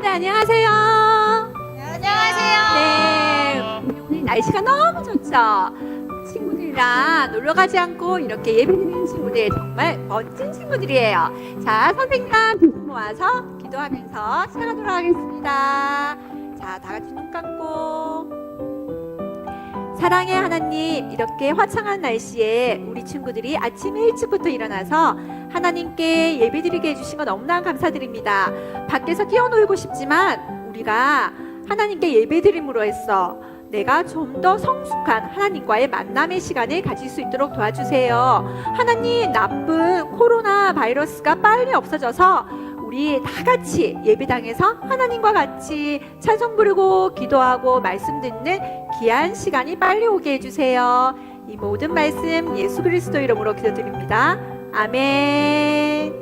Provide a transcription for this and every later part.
친구들 안녕하세요. 안녕하세요. 네, 오늘 날씨가 너무 좋죠. 친구들이랑 놀러 가지 않고 이렇게 예배드리는 친구들 정말 멋진 친구들이에요. 자, 선생님랑 두 손 모아서 기도하면서 시작하도록 하겠습니다. 자, 다 같이 눈 감고. 사랑의 하나님, 이렇게 화창한 날씨에 우리 친구들이 아침에 일찍부터 일어나서 하나님께 예배드리게 해주신 건 너무나 감사드립니다. 밖에서 뛰어놀고 싶지만 우리가 하나님께 예배드림으로 해서 내가 좀 더 성숙한 하나님과의 만남의 시간을 가질 수 있도록 도와주세요. 하나님, 나쁜 코로나 바이러스가 빨리 없어져서 우리 다 같이 예배당에서 하나님과 같이 찬송 부르고 기도하고 말씀 듣는 귀한 시간이 빨리 오게 해주세요. 이 모든 말씀 예수 그리스도 이름으로 기도드립니다. 아멘.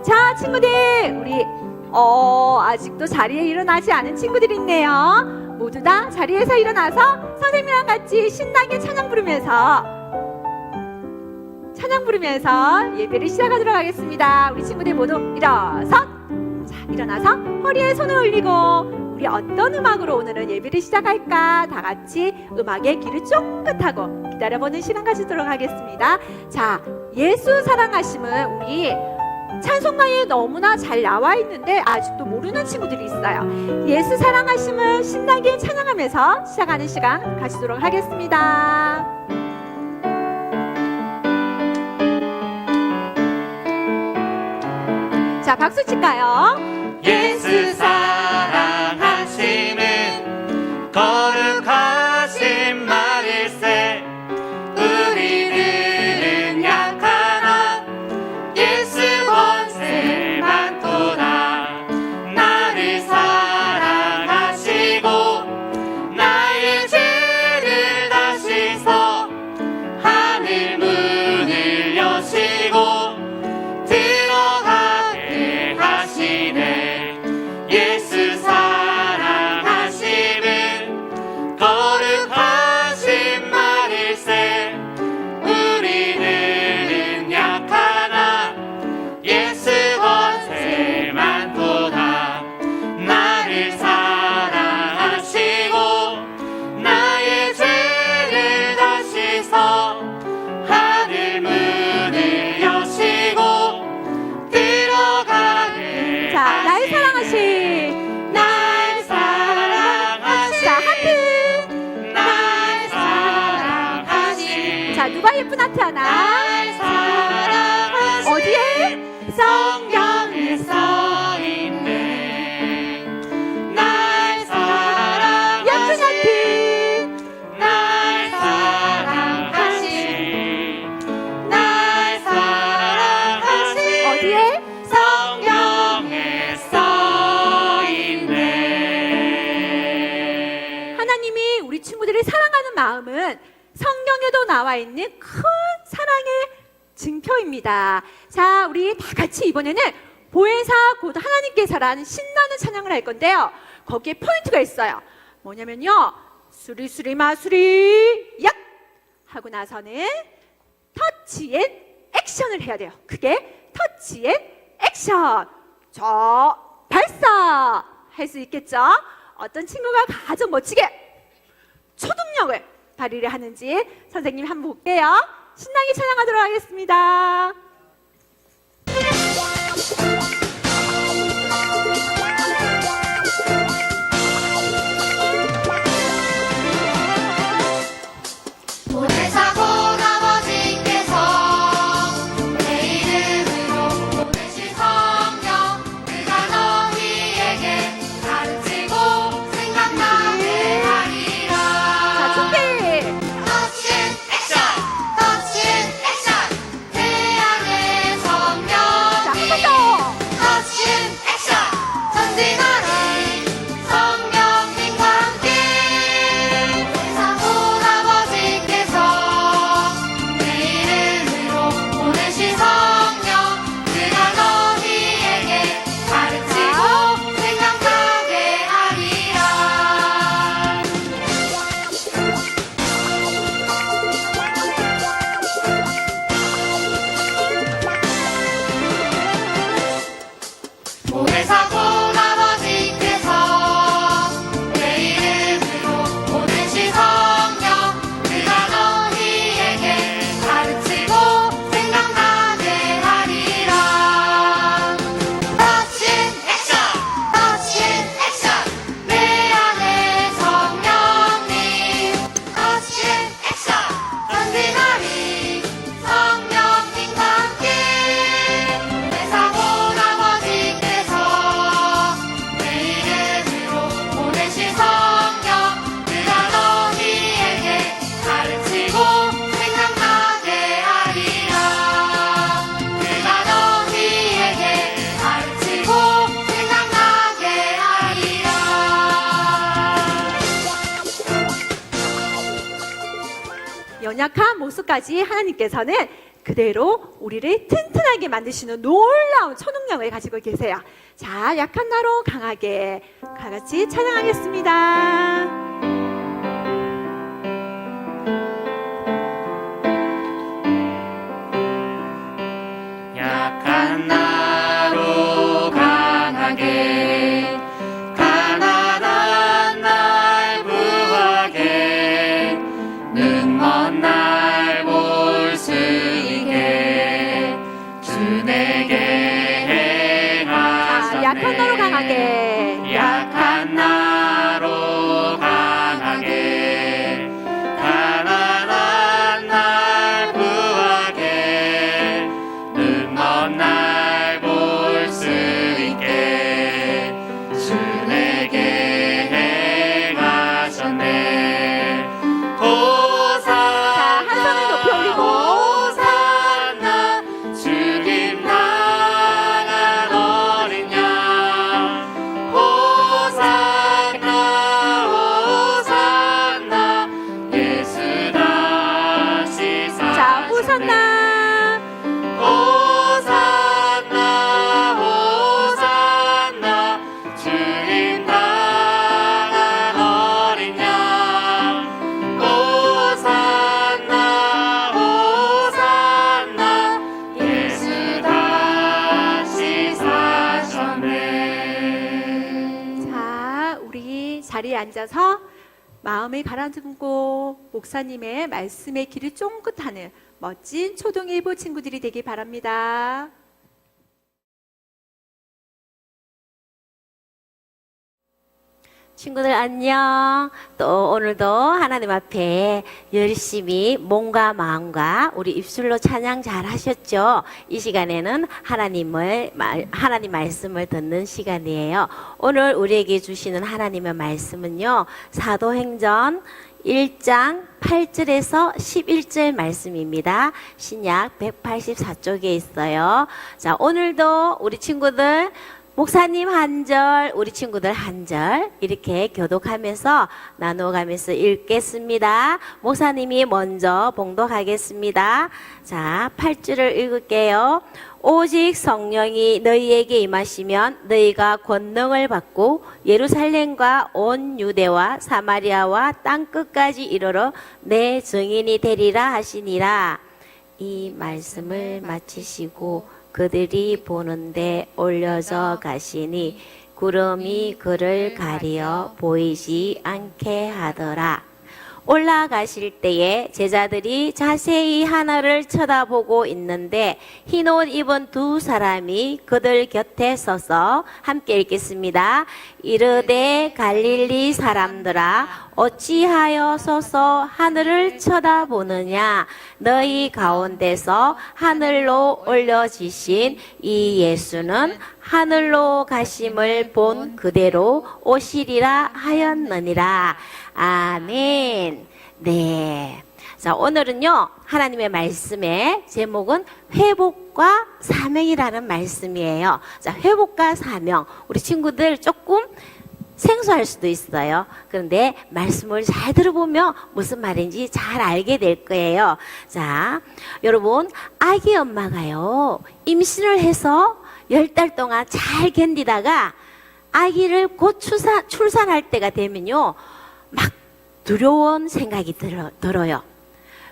자, 친구들, 우리 아직도 자리에 일어나지 않은 친구들이 있네요. 모두 다 자리에서 일어나서 선생님이랑 같이 신나게 찬양 부르면서 예배를 시작하도록 하겠습니다. 우리 친구들 모두 일어서, 자, 일어나서 허리에 손을 올리고 우리 어떤 음악으로 오늘은 예배를 시작할까 다 같이 음악에 귀를 쫑긋하고 기다려보는 시간 가지도록 하겠습니다. 자, 예수 사랑하심은 우리 찬송가에 너무나 잘 나와 있는데 아직도 모르는 친구들이 있어요. 예수 사랑하심을 신나게 찬양하면서 시작하는 시간 가지도록 하겠습니다. 자, 박수 칠까요? 예수 사랑하심은 거룩하신 말일세. 우리들은 약하나 예수 권세 많도다. 나를 사랑하시고 나의 죄를 다시서 하늘 문을 여시고 들어가게 하시네. 예수 사랑하심은 거룩하신 말일세. 우리들은 약하나 예수 권세 많도다. 나를 사랑하시고 나의 죄를 다시서 하늘 문을 여시고 들어가게 자, 날 하시네. 사랑하신 날 사랑하신 자, 하트. 날 사랑하신 자, 누가 예쁜 하트 하나? 날 사랑하신 어디에? 성경에 써있네. 날 사랑하신 예쁜 하트. 날 사랑하신 날 사랑하신 어디에? 성경에 써있네. 하나님이 우리 친구들을 사랑하는 마음은 성경에도 나와 있는 큰 사랑의 증표입니다. 자, 우리 다 같이 이번에는 보혜사 곧 하나님께서라는 신나는 찬양을 할 건데요. 거기에 포인트가 있어요. 뭐냐면요, 수리수리 마수리 약 하고 나서는 터치 앤 액션을 해야 돼요. 그게 터치 앤 액션. 저 발사 할 수 있겠죠? 어떤 친구가 가장 멋지게 초동력을 발휘를 하는지 선생님 한번 볼게요. 신나게 찬양하도록 하겠습니다. 보혜사 곧 아버지께서 내 이름으로 보내신 성령 그가 너희에게 가르치고 생각나게 하리라. 자, 준비. 터치 앤 액션, 터치 앤 액션. 태양의 연약한 모습까지 하나님께서는 그대로 우리를 튼튼하게 만드시는 놀라운 초능력을 가지고 계세요. 자, 약한 나로 강하게 다 같이 찬양하겠습니다. 약한 나로 강하게 가난한 날 구하게 눈먼 날 볼 수 있게 주 내게 행하셨네. 약한 나로 강하게 약한 나로 강하게 가난한 날 구하게 눈먼 날 볼 수 있게 주 내게 행하셨네. 자, 한 손을 높이 올리고 호산나 죽임 당한 어린 양 호산나 호산나 예수 다시 자, 호산나 호산나 호산나 주님 당한 어린 양 호산나 호산나 예수 다시 사셨네. 자, 우리 자리에 앉아서 마음을 가라앉고 목사님의 말씀의 길을 쫑긋하는 멋진 초등일보 친구들이 되길 바랍니다. 친구들 안녕. 또 오늘도 하나님 앞에 열심히 몸과 마음과 우리 입술로 찬양 잘 하셨죠? 이 시간에는 하나님 말씀을 듣는 시간이에요. 오늘 우리에게 주시는 하나님의 말씀은요, 사도행전 1장 8절에서 11절 말씀입니다. 신약 184쪽에 있어요. 자, 오늘도 우리 친구들 목사님 한 절, 우리 친구들 한 절 이렇게 교독하면서 나눠가면서 읽겠습니다. 목사님이 먼저 봉독하겠습니다. 자, 8절을 읽을게요. 오직 성령이 너희에게 임하시면 너희가 권능을 받고 예루살렘과 온 유대와 사마리아와 땅끝까지 이르러 내 증인이 되리라 하시니라. 이 말씀을 마치시고 그들이 보는데 올려져 가시니 구름이 그를 가리어 보이지 않게 하더라. 올라가실 때에 제자들이 자세히 하늘을 쳐다보고 있는데 흰옷 입은 두 사람이 그들 곁에 서서 함께 읽겠습니다. 이르되 갈릴리 사람들아 어찌하여 서서 하늘을 쳐다보느냐. 너희 가운데서 하늘로 올려지신 이 예수는 하늘로 가심을 본 그대로 오시리라 하였느니라. 아멘. 네. 자, 오늘은요, 하나님의 말씀의 제목은 회복과 사명이라는 말씀이에요. 자, 회복과 사명. 우리 친구들 조금 생소할 수도 있어요. 그런데 말씀을 잘 들어보면 무슨 말인지 잘 알게 될 거예요. 자, 여러분, 아기 엄마가요, 임신을 해서 10달 동안 잘 견디다가 아기를 곧 출산할 때가 되면요, 막 두려운 생각이 들어요.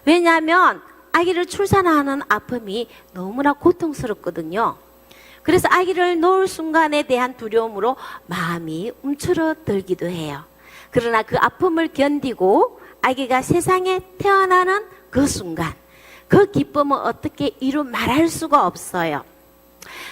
왜냐하면 아기를 출산하는 아픔이 너무나 고통스럽거든요. 그래서 아기를 놓을 순간에 대한 두려움으로 마음이 움츠러들기도 해요. 그러나 그 아픔을 견디고 아기가 세상에 태어나는 그 순간, 그 기쁨은 어떻게 이루 말할 수가 없어요.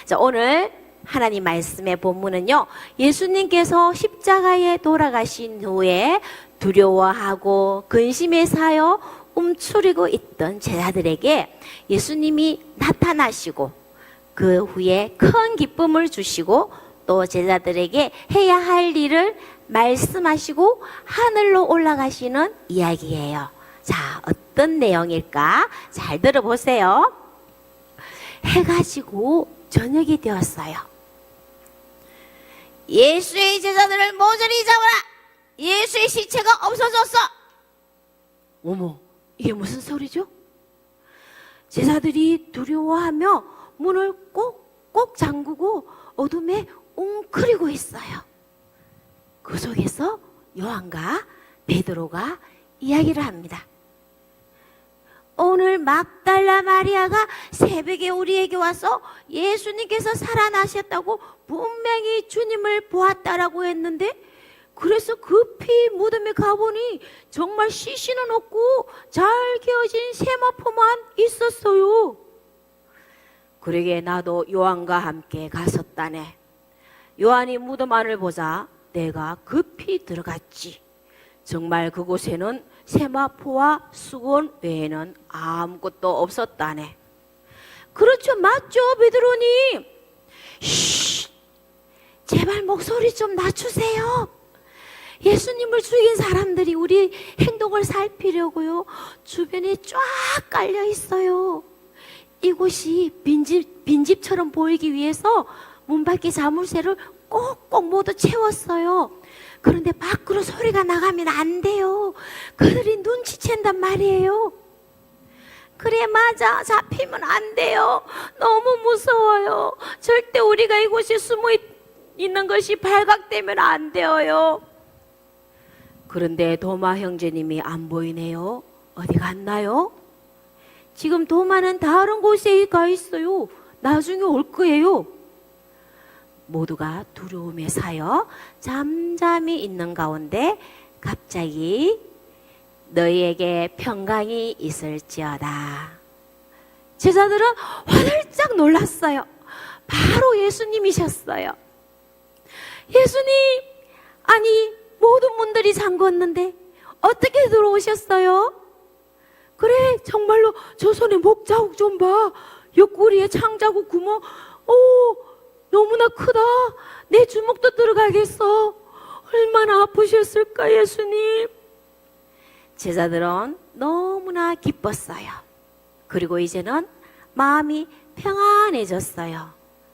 자, 오늘 하나님 말씀의 본문은요, 예수님께서 십자가에 돌아가신 후에 두려워하고 근심에 사여 움츠리고 있던 제자들에게 예수님이 나타나시고 그 후에 큰 기쁨을 주시고 또 제자들에게 해야 할 일을 말씀하시고 하늘로 올라가시는 이야기예요. 자, 어떤 내용일까? 잘 들어보세요. 해가 지고 저녁이 되었어요. 예수의 제자들을 모조리 잡아라. 예수의 시체가 없어졌어. 어머, 이게 무슨 소리죠? 제자들이 두려워하며 문을 꼭꼭 잠그고 어둠에 웅크리고 있어요. 그 속에서 요한과 베드로가 이야기를 합니다. 오늘 막달라 마리아가 새벽에 우리에게 와서 예수님께서 살아나셨다고 분명히 주님을 보았다라고 했는데, 그래서 급히 무덤에 가보니 정말 시신은 없고 잘 개어진 세마포만 있었어요. 그러게 나도 요한과 함께 갔었다네. 요한이 무덤 안을 보자 내가 급히 들어갔지. 정말 그곳에는 세마포와 수건 외에는 아무것도 없었다네. 그렇죠, 맞죠, 베드로님? 쉿, 제발 목소리 좀 낮추세요. 예수님을 죽인 사람들이 우리 행동을 살피려고요, 주변에 쫙 깔려 있어요. 이곳이 빈집처럼 보이기 위해서 문밖에 자물쇠를 꼭꼭 모두 채웠어요. 그런데 밖으로 소리가 나가면 안 돼요. 그들이 눈치챈단 말이에요. 그래, 맞아. 잡히면 안 돼요. 너무 무서워요. 절대 우리가 이곳에 숨어 있는 것이 발각되면 안 돼요. 그런데 도마 형제님이 안 보이네요. 어디 갔나요? 지금 도마는 다른 곳에 가 있어요. 나중에 올 거예요. 모두가 두려움에 사여 잠잠히 있는 가운데 갑자기 너희에게 평강이 있을지어다. 제자들은 화들짝 놀랐어요. 바로 예수님이셨어요. 예수님, 아니 모든 문들이 잠궜는데 어떻게 들어오셨어요? 그래, 정말로 저 손에 목자국 좀 봐. 옆구리에 창자국 구멍, 너무나 크다. 내 주먹도 들어가겠어. 얼마나 아프셨을까, 예수님. 제자들은 너무나 기뻤어요. 그리고 이제는 마음이 평안해졌어요.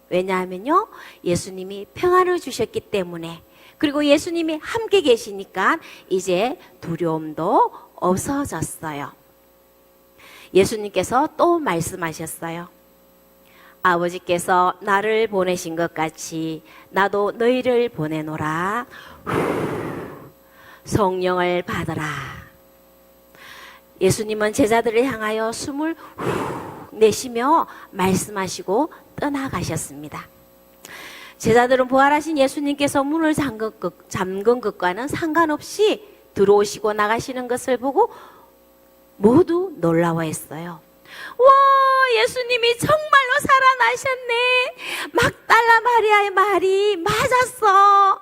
왜냐하면요, 예수님이 평안을 주셨기 때문에, 그리고 예수님이 함께 계시니까 이제 두려움도 없어졌어요. 예수님께서 또 말씀하셨어요. 아버지께서 나를 보내신 것 같이 나도 너희를 보내노라. 성령을 받으라. 예수님은 제자들을 향하여 숨을 내쉬며 말씀하시고 떠나가셨습니다. 제자들은 부활하신 예수님께서 문을 잠근 것과는 상관없이 들어오시고 나가시는 것을 보고 모두 놀라워했어요. 와, 예수님이 정말로 살아나셨네. 막달라 마리아의 말이 맞았어.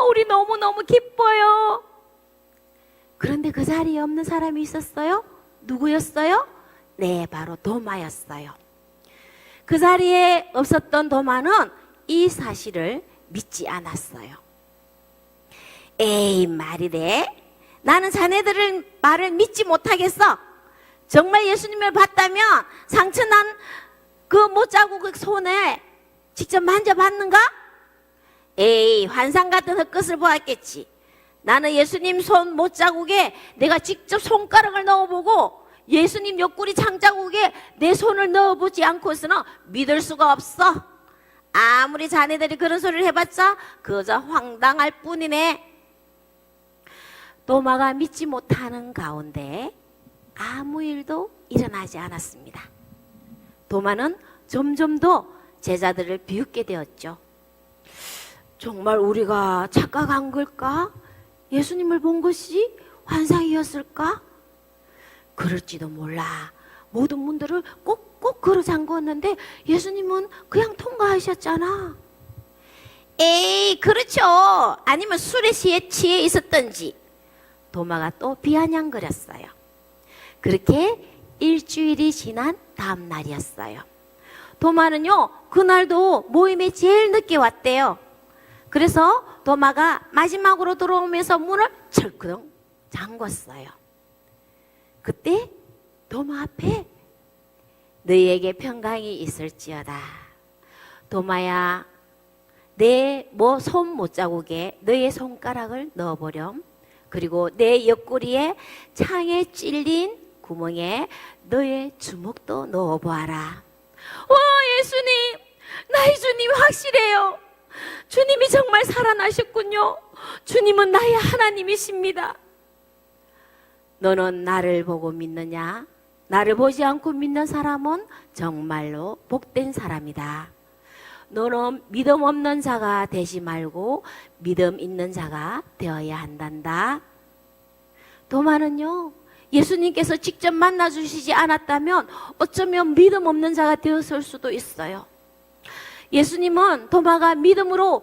우리 너무너무 기뻐요. 그런데 그 자리에 없는 사람이 있었어요. 누구였어요? 네, 바로 도마였어요. 그 자리에 없었던 도마는 이 사실을 믿지 않았어요. 에이, 말이 돼? 나는 자네들의 말을 믿지 못하겠어. 정말 예수님을 봤다면 상처난 그 못자국 손에 직접 만져봤는가? 에이, 환상 같은 흙것을 보았겠지. 나는 예수님 손 못자국에 내가 직접 손가락을 넣어보고 예수님 옆구리 창자국에 내 손을 넣어보지 않고서는 믿을 수가 없어. 아무리 자네들이 그런 소리를 해봤자 그저 황당할 뿐이네. 도마가 믿지 못하는 가운데 아무 일도 일어나지 않았습니다. 도마는 점점 더 제자들을 비웃게 되었죠. 정말 우리가 착각한 걸까? 예수님을 본 것이 환상이었을까? 그럴지도 몰라. 모든 문들을 꼭꼭 걸어 잠궜는데 예수님은 그냥 통과하셨잖아. 에이, 그렇죠. 아니면 술에 취해 있었던지. 도마가 또 비아냥거렸어요. 그렇게 일주일이 지난 다음 날이었어요. 도마는요, 그날도 모임에 제일 늦게 왔대요. 그래서 도마가 마지막으로 들어오면서 문을 철크덩 잠궜어요. 그때 도마 앞에 너희에게 평강이 있을지어다. 도마야, 내 손 못자국에 너의 손가락을 넣어보렴. 그리고 내 옆구리에 창에 찔린 구멍에 너의 주먹도 넣어보아라. 와, 예수님, 나의 주님 확실해요. 주님이 정말 살아나셨군요. 주님은 나의 하나님이십니다. 너는 나를 보고 믿느냐? 나를 보지 않고 믿는 사람은 정말로 복된 사람이다. 너는 믿음 없는 자가 되지 말고 믿음 있는 자가 되어야 한단다. 도마는요, 예수님께서 직접 만나주시지 않았다면 어쩌면 믿음 없는 자가 되었을 수도 있어요. 예수님은 도마가 믿음으로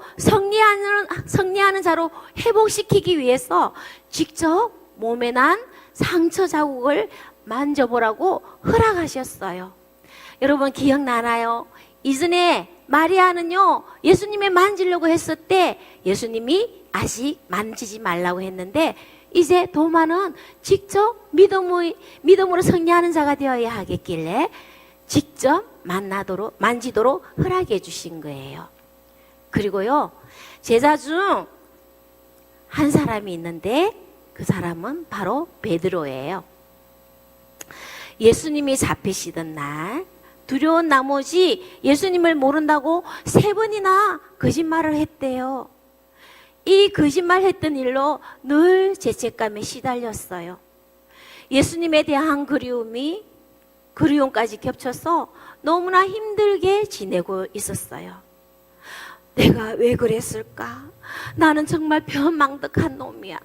승리하는 자로 회복시키기 위해서 직접 몸에 난 상처 자국을 만져보라고 허락하셨어요. 여러분 기억나나요? 이전에 마리아는요, 예수님이 만지려고 했을 때 예수님이 아직 만지지 말라고 했는데, 이제 도마는 직접 믿음으로 승리하는 자가 되어야 하겠길래 직접 만지도록 허락해 주신 거예요. 그리고요, 제자 중 한 사람이 있는데 그 사람은 바로 베드로예요. 예수님이 잡히시던 날 두려운 나머지 예수님을 모른다고 3번이나 거짓말을 했대요. 이 거짓말했던 일로 늘 죄책감에 시달렸어요. 예수님에 대한 그리움까지 겹쳐서 너무나 힘들게 지내고 있었어요. 내가 왜 그랬을까? 나는 정말 변망덕한 놈이야.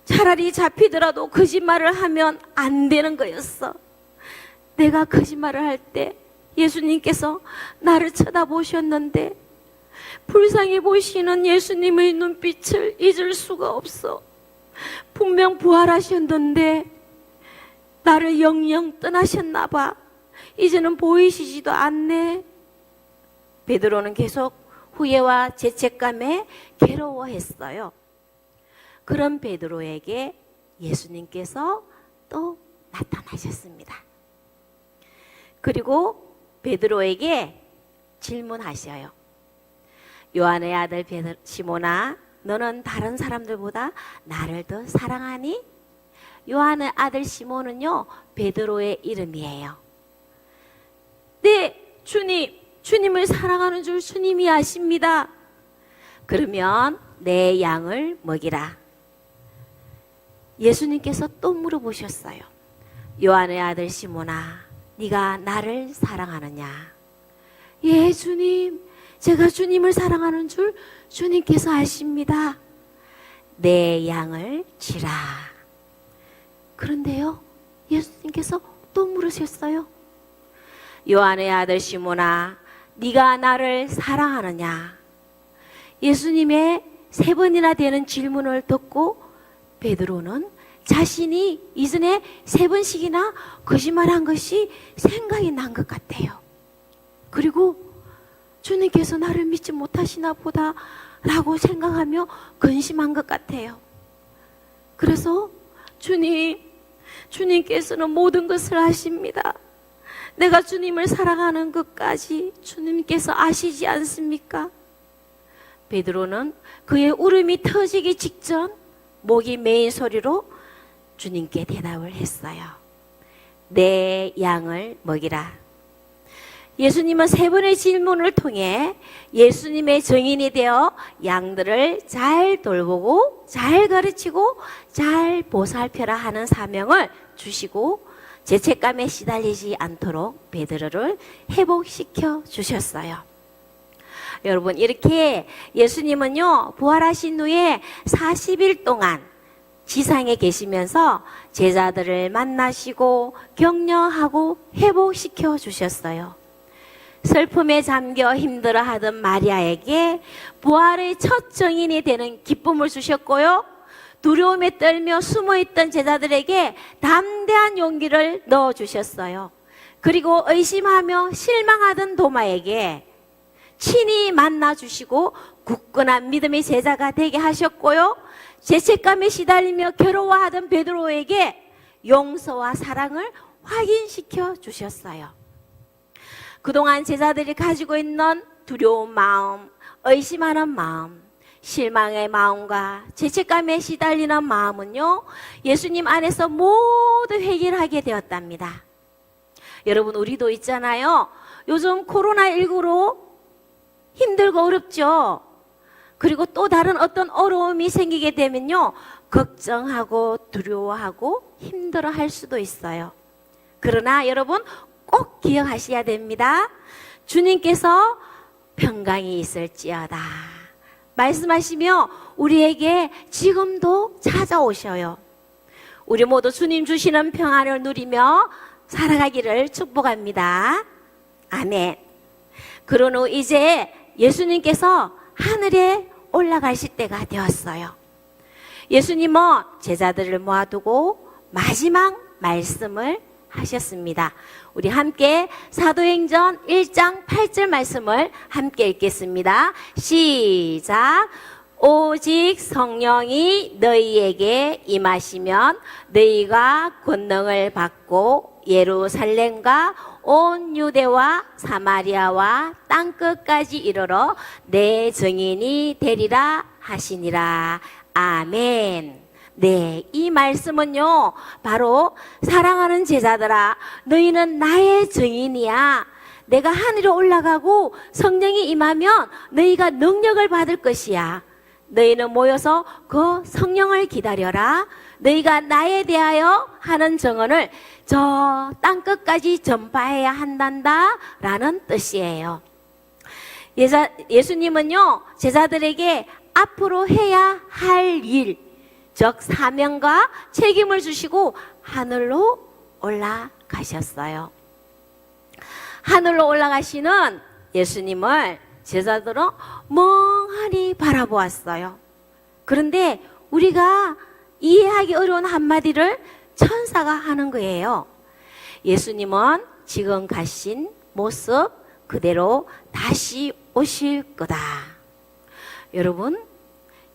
차라리 잡히더라도 거짓말을 하면 안 되는 거였어. 내가 거짓말을 할 때 예수님께서 나를 쳐다보셨는데 불쌍히 보시는 예수님의 눈빛을 잊을 수가 없어. 분명 부활하셨는데 나를 영영 떠나셨나 봐. 이제는 보이시지도 않네. 베드로는 계속 후회와 죄책감에 괴로워했어요. 그런 베드로에게 예수님께서 또 나타나셨습니다. 그리고 베드로에게 질문하셔요. 요한의 아들 시몬아, 너는 다른 사람들보다 나를 더 사랑하니? 요한의 아들 시몬은요, 베드로의 이름이에요. 네, 주님을 사랑하는 줄 주님이 아십니다. 그러면 내 양을 먹이라. 예수님께서 또 물어보셨어요. 요한의 아들 시몬아, 네가 나를 사랑하느냐? 예, 주님, 제가 주님을 사랑하는 줄 주님께서 아십니다. 내 양을 치라. 그런데요, 예수님께서 또 물으셨어요. 요한의 아들 시몬아, 네가 나를 사랑하느냐? 예수님의 3번이나 되는 질문을 듣고 베드로는 자신이 이전에 3번씩이나 거짓말한 것이 생각이 난 것 같아요. 그리고 주님께서 나를 믿지 못하시나 보다 라고 생각하며 근심한 것 같아요. 그래서 주님께서는 모든 것을 아십니다. 내가 주님을 사랑하는 것까지 주님께서 아시지 않습니까? 베드로는 그의 울음이 터지기 직전 목이 메인 소리로 주님께 대답을 했어요. 내 양을 먹이라. 예수님은 3번의 질문을 통해 예수님의 증인이 되어 양들을 잘 돌보고 잘 가르치고 잘 보살펴라 하는 사명을 주시고 죄책감에 시달리지 않도록 베드로를 회복시켜 주셨어요. 여러분, 이렇게 예수님은요, 부활하신 후에 40일 동안 지상에 계시면서 제자들을 만나시고 격려하고 회복시켜 주셨어요. 슬픔에 잠겨 힘들어하던 마리아에게 부활의 첫 증인이 되는 기쁨을 주셨고요. 두려움에 떨며 숨어있던 제자들에게 담대한 용기를 넣어주셨어요. 그리고 의심하며 실망하던 도마에게 친히 만나주시고 굳건한 믿음의 제자가 되게 하셨고요. 죄책감에 시달리며 괴로워하던 베드로에게 용서와 사랑을 확인시켜 주셨어요. 그동안 제자들이 가지고 있는 두려운 마음, 의심하는 마음, 실망의 마음과 죄책감에 시달리는 마음은요, 예수님 안에서 모두 해결하게 되었답니다. 여러분, 우리도 있잖아요. 요즘 코로나19로 힘들고 어렵죠. 그리고 또 다른 어떤 어려움이 생기게 되면요, 걱정하고 두려워하고 힘들어할 수도 있어요. 그러나 여러분 꼭 기억하셔야 됩니다. 주님께서 평강이 있을지어다 말씀하시며 우리에게 지금도 찾아오셔요. 우리 모두 주님 주시는 평안을 누리며 살아가기를 축복합니다. 아멘. 그런 후 이제 예수님께서 하늘에 올라가실 때가 되었어요. 예수님은 제자들을 모아두고 마지막 말씀을 하셨습니다. 우리 함께 사도행전 1장 8절 말씀을 함께 읽겠습니다. 시작. 오직 성령이 너희에게 임하시면 너희가 권능을 받고 예루살렘과 온 유대와 사마리아와 땅끝까지 이르러 내 증인이 되리라 하시니라. 아멘. 네, 이 말씀은요, 바로 사랑하는 제자들아, 너희는 나의 증인이야. 내가 하늘에 올라가고 성령이 임하면 너희가 능력을 받을 것이야. 너희는 모여서 그 성령을 기다려라. 너희가 나에 대하여 하는 증언을 저 땅끝까지 전파해야 한단다 라는 뜻이에요. 예수님은요, 제자들에게 앞으로 해야 할 일, 즉 사명과 책임을 주시고 하늘로 올라가셨어요. 하늘로 올라가시는 예수님을 제자들은 멍하니 바라보았어요. 그런데 우리가 이해하기 어려운 한마디를 천사가 하는 거예요. 예수님은 지금 가신 모습 그대로 다시 오실 거다. 여러분,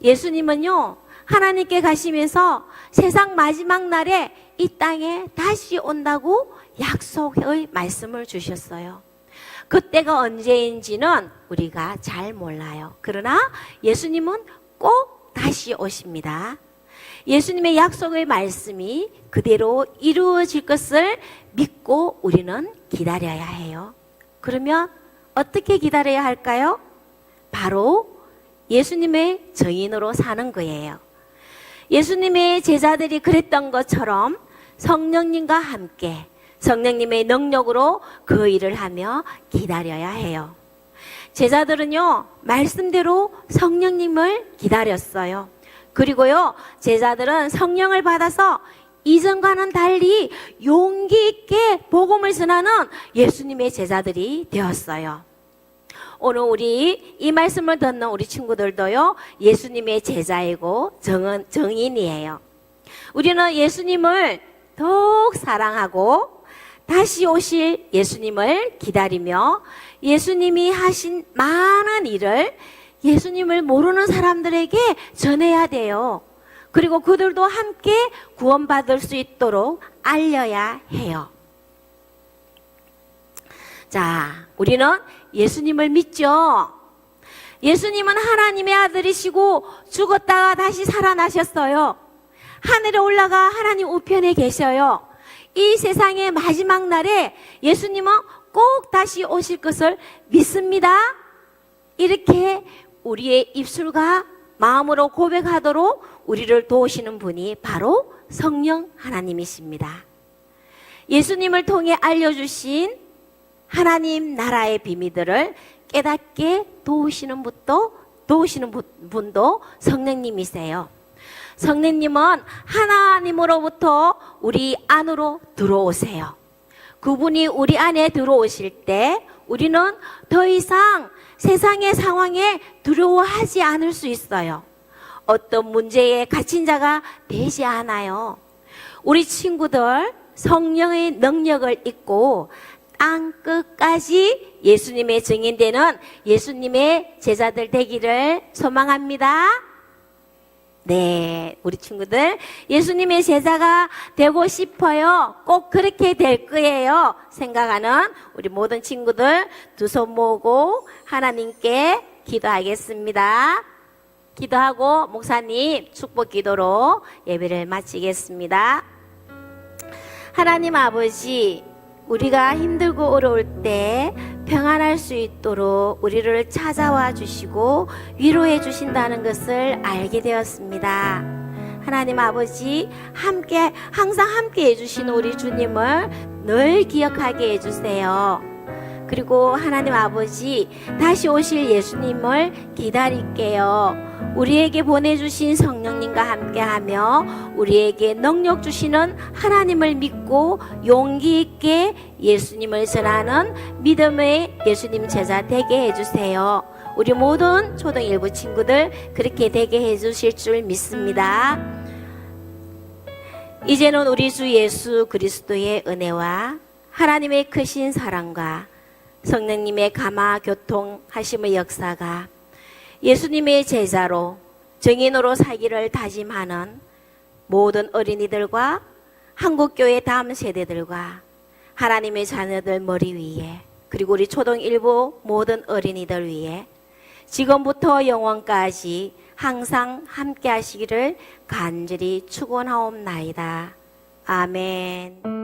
예수님은요, 하나님께 가시면서 세상 마지막 날에 이 땅에 다시 온다고 약속의 말씀을 주셨어요. 그때가 언제인지는 우리가 잘 몰라요. 그러나 예수님은 꼭 다시 오십니다. 예수님의 약속의 말씀이 그대로 이루어질 것을 믿고 우리는 기다려야 해요. 그러면 어떻게 기다려야 할까요? 바로 예수님의 증인으로 사는 거예요. 예수님의 제자들이 그랬던 것처럼 성령님과 함께 성령님의 능력으로 그 일을 하며 기다려야 해요. 제자들은요, 말씀대로 성령님을 기다렸어요. 그리고요, 제자들은 성령을 받아서 이전과는 달리 용기 있게 복음을 전하는 예수님의 제자들이 되었어요. 오늘 우리 이 말씀을 듣는 우리 친구들도요, 예수님의 제자이고 증인이에요. 우리는 예수님을 더욱 사랑하고 다시 오실 예수님을 기다리며 예수님이 하신 많은 일을 예수님을 모르는 사람들에게 전해야 돼요. 그리고 그들도 함께 구원받을 수 있도록 알려야 해요. 자, 우리는 예수님을 믿죠. 예수님은 하나님의 아들이시고 죽었다가 다시 살아나셨어요. 하늘에 올라가 하나님 우편에 계셔요. 이 세상의 마지막 날에 예수님은 꼭 다시 오실 것을 믿습니다. 이렇게 우리의 입술과 마음으로 고백하도록 우리를 도우시는 분이 바로 성령 하나님이십니다. 예수님을 통해 알려주신 하나님 나라의 비밀들을 깨닫게 도우시는 분도 성령님이세요. 성령님은 하나님으로부터 우리 안으로 들어오세요. 그분이 우리 안에 들어오실 때 우리는 더 이상 세상의 상황에 두려워하지 않을 수 있어요. 어떤 문제에 갇힌 자가 되지 않아요. 우리 친구들 성령의 능력을 잊고 땅 끝까지 예수님의 증인되는 예수님의 제자들 되기를 소망합니다. 네, 우리 친구들 예수님의 제자가 되고 싶어요. 꼭 그렇게 될 거예요. 생각하는 우리 모든 친구들 두 손 모으고 하나님께 기도하겠습니다. 기도하고 목사님 축복 기도로 예배를 마치겠습니다. 하나님 아버지, 우리가 힘들고 어려울 때 평안할 수 있도록 우리를 찾아와 주시고 위로해 주신다는 것을 알게 되었습니다. 하나님 아버지, 항상 함께 해주시는 우리 주님을 늘 기억하게 해주세요. 그리고 하나님 아버지, 다시 오실 예수님을 기다릴게요. 우리에게 보내주신 성령님과 함께하며 우리에게 능력 주시는 하나님을 믿고 용기 있게 예수님을 전하는 믿음의 예수님 제자 되게 해주세요. 우리 모든 초등 1부 친구들 그렇게 되게 해주실 줄 믿습니다. 이제는 우리 주 예수 그리스도의 은혜와 하나님의 크신 사랑과 성령님의 감화 교통하심의 역사가 예수님의 제자로 증인으로 살기를 다짐하는 모든 어린이들과 한국교회 다음 세대들과 하나님의 자녀들 머리 위에, 그리고 우리 초등 1부 모든 어린이들 위에 지금부터 영원까지 항상 함께 하시기를 간절히 축원하옵나이다. 아멘.